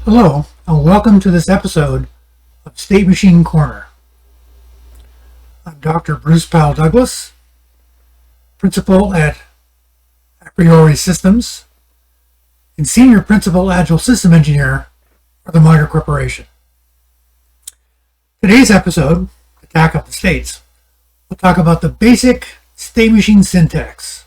Hello, and welcome to this episode of State Machine Corner. I'm Dr. Bruce Powell Douglas, Principal at A Priori Systems, and Senior Principal Agile System Engineer for the Meyer Corporation. Today's episode, Attack of the States, will talk about the basic state machine syntax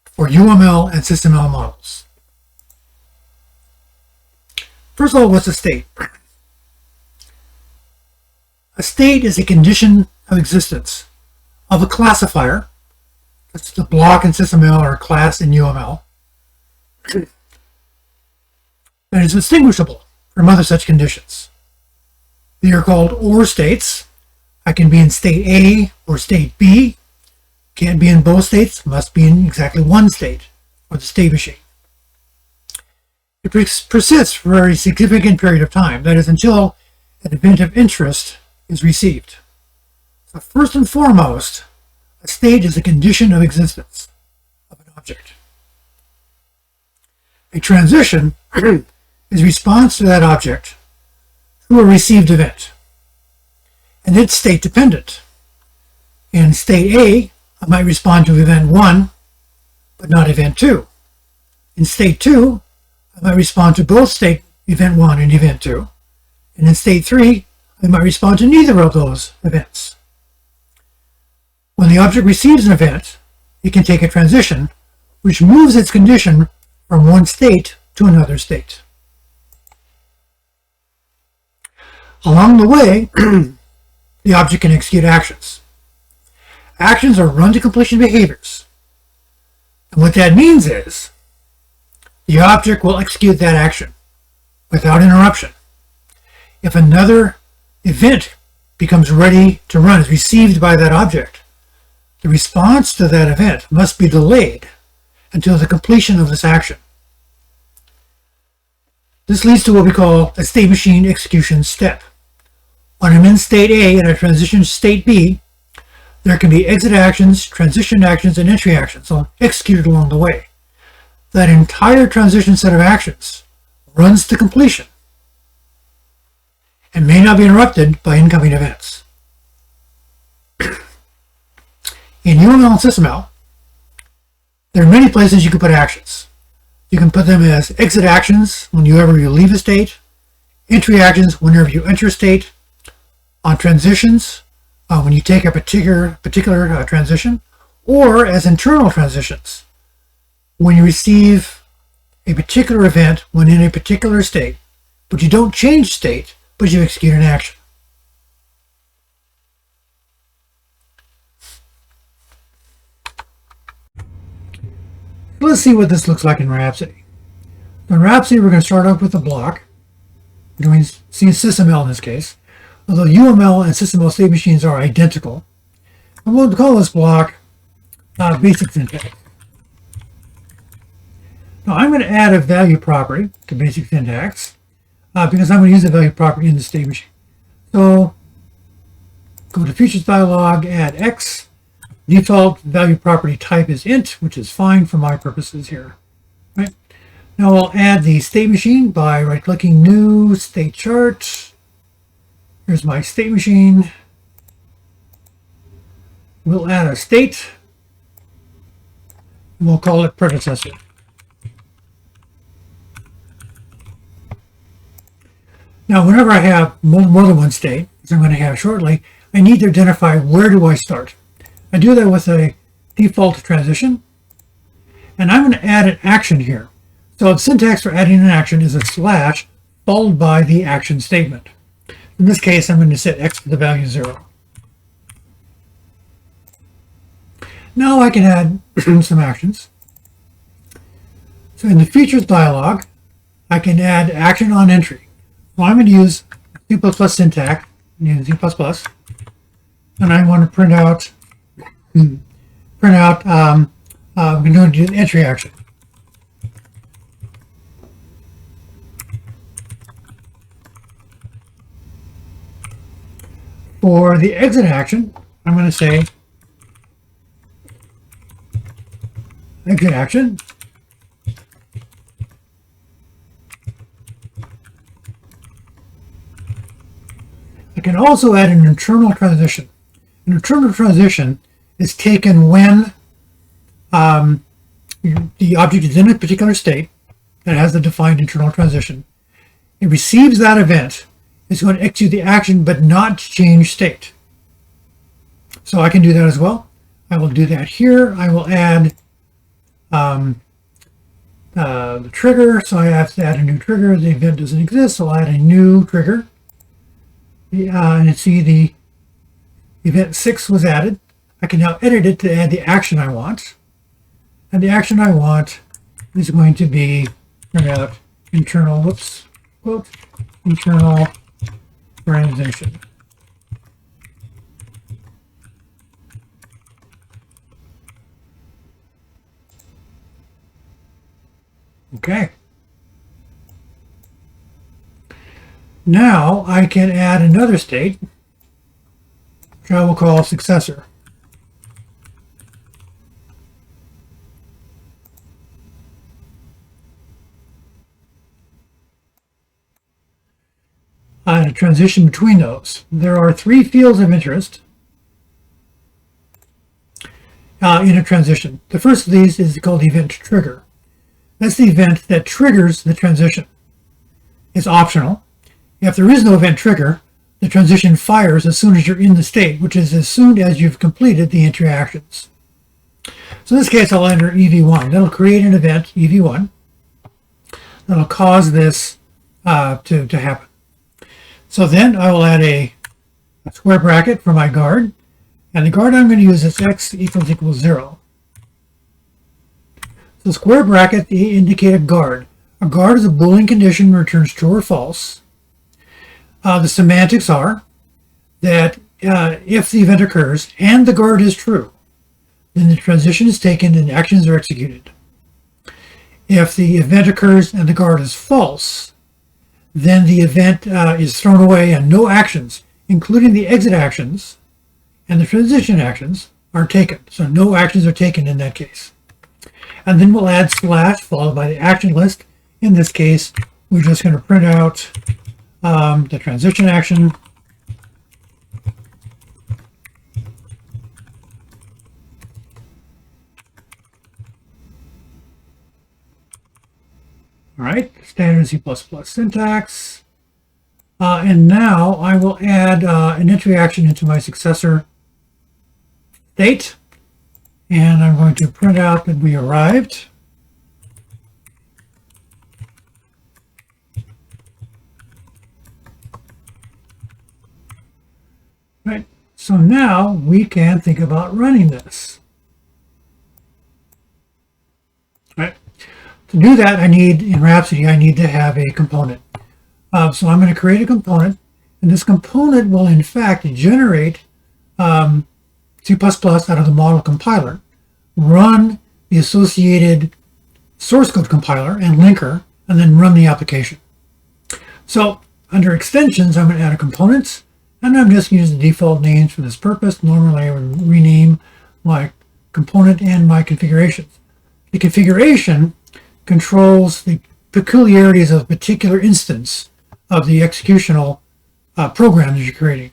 for UML and SysML models. First of all, what's a state? A state is a condition of existence of a classifier, that's the block in SysML or class in UML, that is distinguishable from other such conditions. They are called OR states. I can be in state A or state B. Can't be in both states, must be in exactly one state, or the state machine. It persists for a significant period of time, that is, until an event of interest is received. So first and foremost, a state is a condition of existence of an object. A transition is response to that object to a received event, and it's state dependent. In state A, I might respond to event 1, but not event 2. In state 2, I might respond to both state event 1 and event 2. And in state 3, I might respond to neither of those events. When the object receives an event, it can take a transition, which moves its condition from one state to another state. Along the way, the object can execute actions. Actions are run-to-completion behaviors. And what that means is, the object will execute that action without interruption. If another event becomes ready to run, is received by that object, the response to that event must be delayed until the completion of this action. This leads to what we call a state machine execution step. When I'm in state A and I transition to state B, there can be exit actions, transition actions, and entry actions, all executed along the way. That entire transition set of actions runs to completion and may not be interrupted by incoming events. In UML and SysML, there are many places you can put actions. You can put them as exit actions whenever you leave a state, entry actions whenever you enter a state, on transitions when you take a particular transition, or as internal transitions when you receive a particular event when in a particular state, but you don't change state, but you execute an action. Let's see what this looks like in Rhapsody. In Rhapsody, we're going to start off with a block. We're going to see SysML in this case, although UML and SysML state machines are identical. And we'll call this block basic syntax. Now I'm going to add a value property to basic syntax because I'm going to use a value property in the state machine. So go to Features dialog, add X. Default value property type is int, which is fine for my purposes here. Right? Now I'll add the state machine by right-clicking New State Chart. Here's my state machine. We'll add a state, and we'll call it predecessor. Now, whenever I have more than one state, as I'm going to have shortly, I need to identify where do I start. I do that with a default transition, and I'm going to add an action here. So the syntax for adding an action is a slash followed by the action statement. In this case, I'm going to set X to the value 0. Now I can add some actions. So in the Features dialog, I can add action on entry. Well, I'm going to use C++ syntax, in C++, and I want to print out, I'm going to do an entry action. For the exit action, I'm going to say exit action I can also add an internal transition. An internal transition is taken when the object is in a particular state that has a defined internal transition. It receives that event. It's going to execute the action but not change state. So I can do that as well. I will do that here. I will add the trigger. So I have to add a new trigger. The event doesn't exist, so I'll add a new trigger. And see the event 6 was added. I can now edit it to add the action I want. And the action I want is going to be print out internal, whoops, quote, internal transition. Okay. Now I can add another state, which I will call successor. And a transition between those. There are 3 fields of interest in a transition. The first of these is called event trigger. That's the event that triggers the transition. It's optional. If there is no event trigger, the transition fires as soon as you're in the state, which is as soon as you've completed the interactions. So in this case, I'll enter EV1. That'll create an event, EV1, that'll cause this to happen. So then I will add a square bracket for my guard, and the guard I'm going to use is x equals 0. So square bracket indicate a guard. A guard is a Boolean condition, returns true or false. The semantics are that if the event occurs and the guard is true, then the transition is taken and actions are executed. If the event occurs and the guard is false, then the event is thrown away and no actions, including the exit actions and the transition actions, are taken. So no actions are taken in that case. And then we'll add slash followed by the action list. In this case, we're just going to print out the transition action. All right, standard C++ syntax. And now I will add an entry action into my successor state. And I'm going to print out that we arrived. Right, so now we can think about running this. Right. To do that, in Rhapsody, I need to have a component. So I'm going to create a component, and this component will in fact generate C++ out of the model compiler, run the associated source code compiler and linker, and then run the application. So under extensions, I'm going to add a component, and I'm just using the default names for this purpose. Normally I would rename my component and my configurations. The configuration controls the peculiarities of a particular instance of the executional program that you're creating.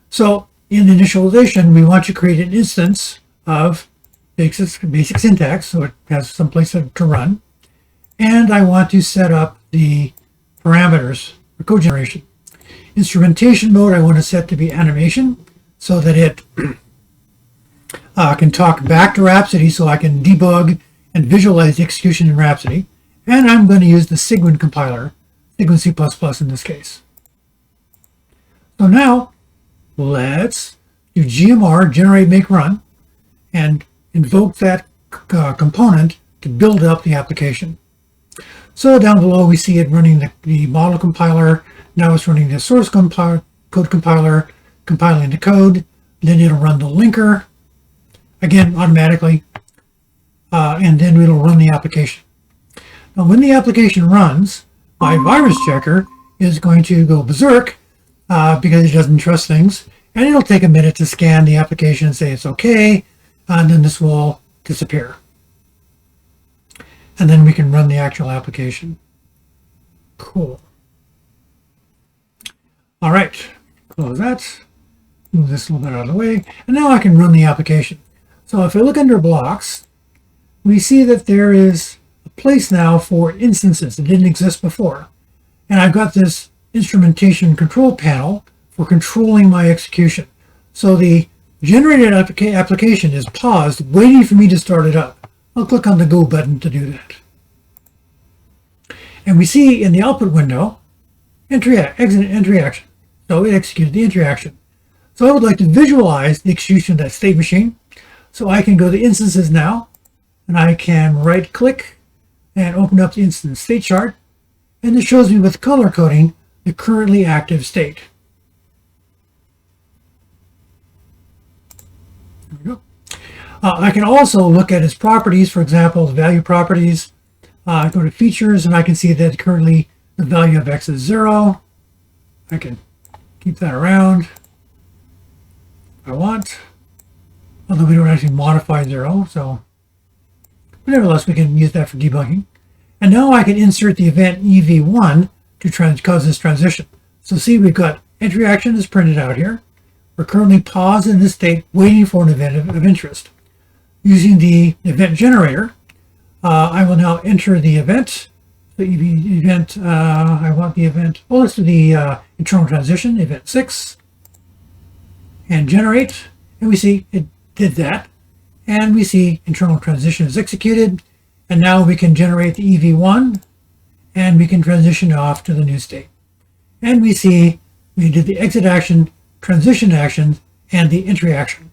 So in initialization, we want to create an instance of basic syntax, so it has some place to run. And I want to set up the parameters for code generation. Instrumentation mode I want to set to be animation, so that it can talk back to Rhapsody, so I can debug and visualize the execution in Rhapsody. And I'm going to use the Cygwin compiler, Cygwin C++ in this case. So now let's do GMR, generate, make, run, and invoke that component to build up the application. So down below we see it running the model compiler. Now it's running the source code compiler, compiling the code. Then it'll run the linker, again automatically, and then it'll run the application. Now when the application runs, my virus checker is going to go berserk because it doesn't trust things, and it'll take a minute to scan the application and say it's okay, and then this will disappear. And then we can run the actual application. Cool. All right, Close that. Move this a little bit out of the way. And now I can run the application. So if I look under blocks, we see that there is a place now for instances that didn't exist before. And I've got this instrumentation control panel for controlling my execution. So the generated application is paused, waiting for me to start it up. I'll click on the Go button to do that. And we see in the output window, exit entry action. So it executed the entry action. So I would like to visualize the execution of that state machine. So I can go to instances now, and I can right click and open up the instance state chart. And it shows me with color coding the currently active state. There we go. I can also look at its properties, for example, the value properties. Go to features, and I can see that currently the value of x is 0. I can keep that around if I want, although we don't actually modify 0. So, but nevertheless, we can use that for debugging. And now I can insert the event EV1 to cause this transition. So see, we've got entry action is printed out here. We're currently paused in this state, waiting for an event of interest. Using the event generator, I will now enter the event. The event, I want the event, well, let's do the internal transition, event 6, and generate. And we see it did that. And we see internal transition is executed. And now we can generate the EV1, and we can transition off to the new state. And we see we did the exit action, transition action, and the entry action.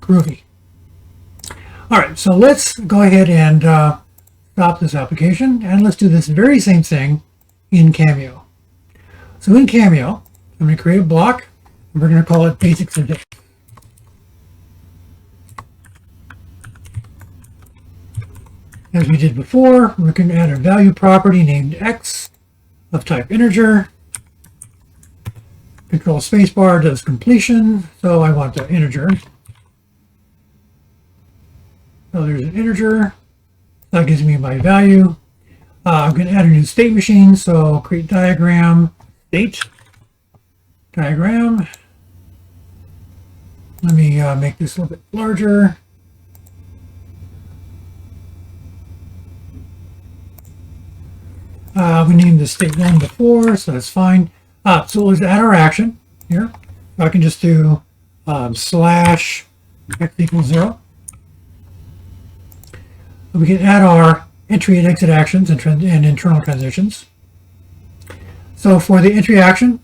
Groovy. All right, so let's go ahead and stop this application, and let's do this very same thing in Cameo. So in Cameo, I'm going to create a block, and we're going to call it basics of data. As we did before, we're going to add a value property named x of type integer. Control spacebar does completion, so I want the integer. So there's an integer. That gives me my value. I'm going to add a new state machine, so create diagram, state, diagram. Let me make this a little bit larger. We named the state 1 before, so that's fine. So let's add our action here. So I can just do slash x equals 0. We can add our entry and exit actions and internal transitions. So for the entry action,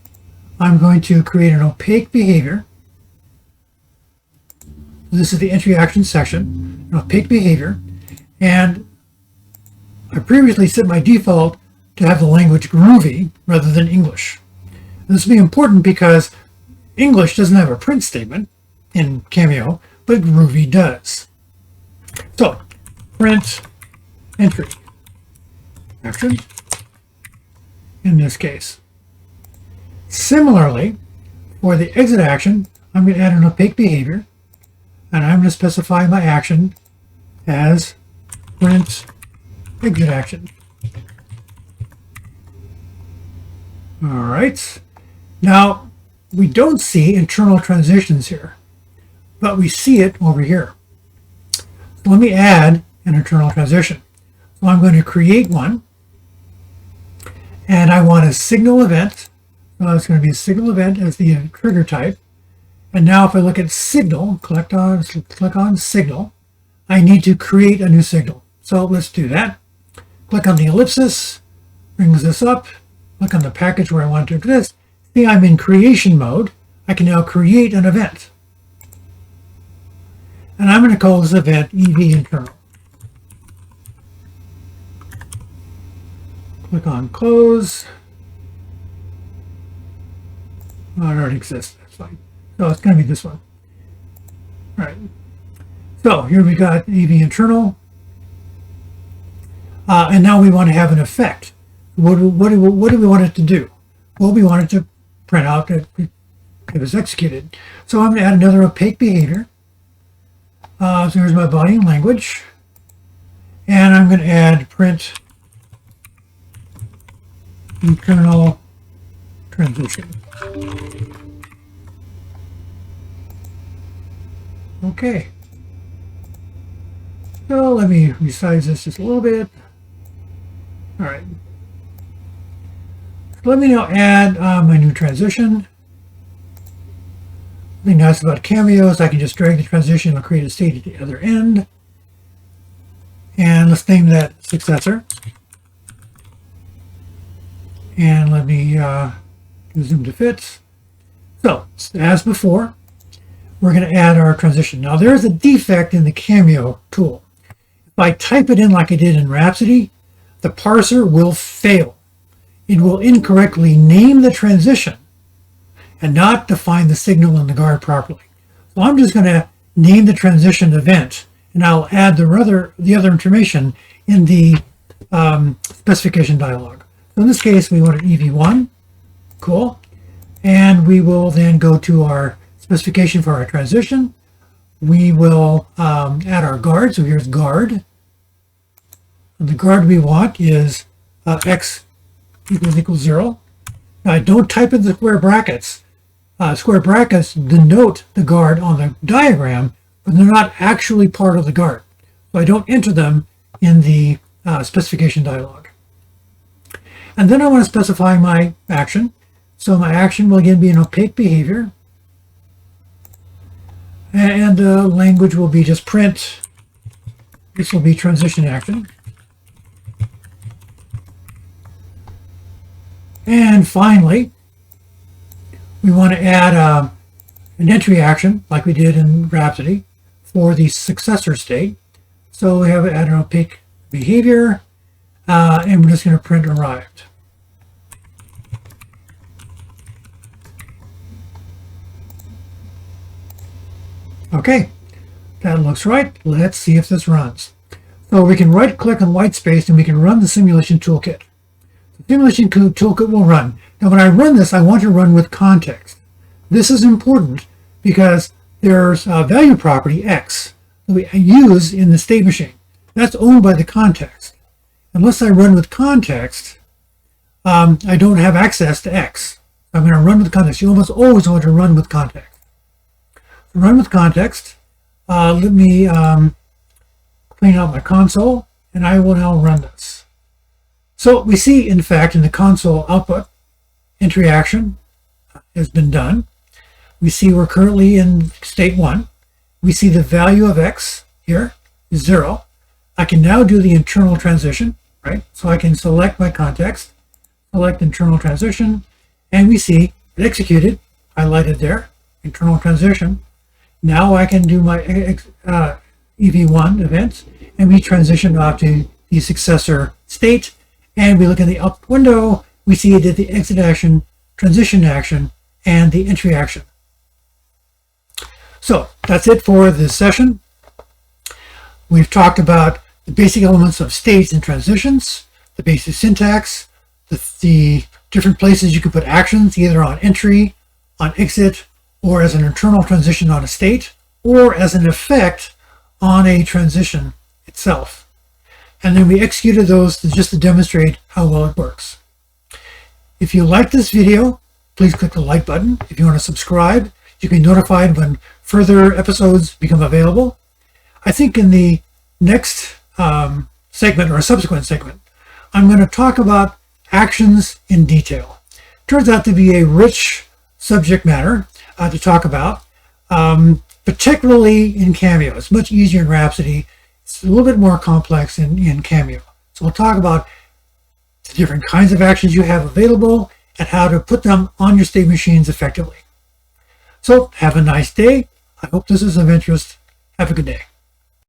I'm going to create an opaque behavior. This is the entry action section, an opaque behavior. And I previously set my default to have the language groovy rather than English. This will be important because English doesn't have a print statement in Cameo, but groovy does. So print entry action in this case. Similarly, for the exit action, I'm going to add an opaque behavior, and I'm going to specify my action as print exit action. All right. Now, we don't see internal transitions here, but we see it over here. So let me add an internal transition. So I'm going to create one, and I want a signal event. So it's going to be a signal event as the trigger type. And now if I look at signal, click on signal, I need to create a new signal. So let's do that. Click on the ellipsis, brings this up. Click on the package where I want it to exist. See, I'm in creation mode. I can now create an event. And I'm going to call this event EV internal. Click on close. Oh, it already exists. That's fine. So it's going to be this one. All right. So here we got EV internal. And now we want to have an effect. What do we want it to do? Well, we want it to print out that it was executed. So I'm going to add another opaque behavior. So here's my body and language. And I'm going to add print internal transition. Okay. So let me resize this just a little bit. All right. So let me now add my new transition. The thing nice about Cameo is I can just drag the transition and create a state at the other end. And let's name that successor. And let me zoom to fit. So, as before, we're going to add our transition. Now, there's a defect in the Cameo tool. If I type it in like I did in Rhapsody, the parser will fail. It will incorrectly name the transition and not define the signal in the guard properly. So I'm just going to name the transition event, and I'll add the other information in the specification dialog. So in this case, we want an EV1. Cool. And we will then go to our specification for our transition. We will add our guard. So here's guard. And the guard we want is x equals 0. Now, I don't type in the square brackets. Square brackets denote the guard on the diagram, but they're not actually part of the guard. So I don't enter them in the specification dialog. And then I want to specify my action. So my action will again be an opaque behavior. And the language will be just print. This will be transition action. And finally, we want to add an entry action like we did in Rhapsody for the successor state. So we have add an opaque behavior, and we're just going to print arrived. Okay, that looks right. Let's see if this runs. So we can right click on white space and we can run the simulation toolkit. The simulation toolkit will run. Now when I run this, I want to run with context. This is important because there's a value property x that we use in the state machine. That's owned by the context. Unless I run with context, I don't have access to x. I'm going to run with context. You almost always want to run with context. So run with context. Let me clean out my console, and I will now run this. So we see, in fact, in the console output, entry action has been done. We see we're currently in state 1. We see the value of x here is 0. I can now do the internal transition, right? So I can select my context, select internal transition, and we see it executed, highlighted there, internal transition. Now I can do my EV1 events, and we transition off to the successor state, and we look in the up window, we see it did the exit action, transition action, and the entry action. So that's it for this session. We've talked about the basic elements of states and transitions, the basic syntax, the different places you can put actions, either on entry, on exit, or as an internal transition on a state, or as an effect on a transition itself. And then we executed those just to demonstrate how well it works. If you like this video, please click the like button. If you want to subscribe, you can be notified when further episodes become available. I think in the next segment, or a subsequent segment, I'm going to talk about actions in detail. Turns out to be a rich subject matter to talk about, particularly in Cameo. It's much easier in Rhapsody. It's a little bit more complex in Cameo. So we'll talk about the different kinds of actions you have available and how to put them on your state machines effectively. So have a nice day. I hope this is of interest. Have a good day.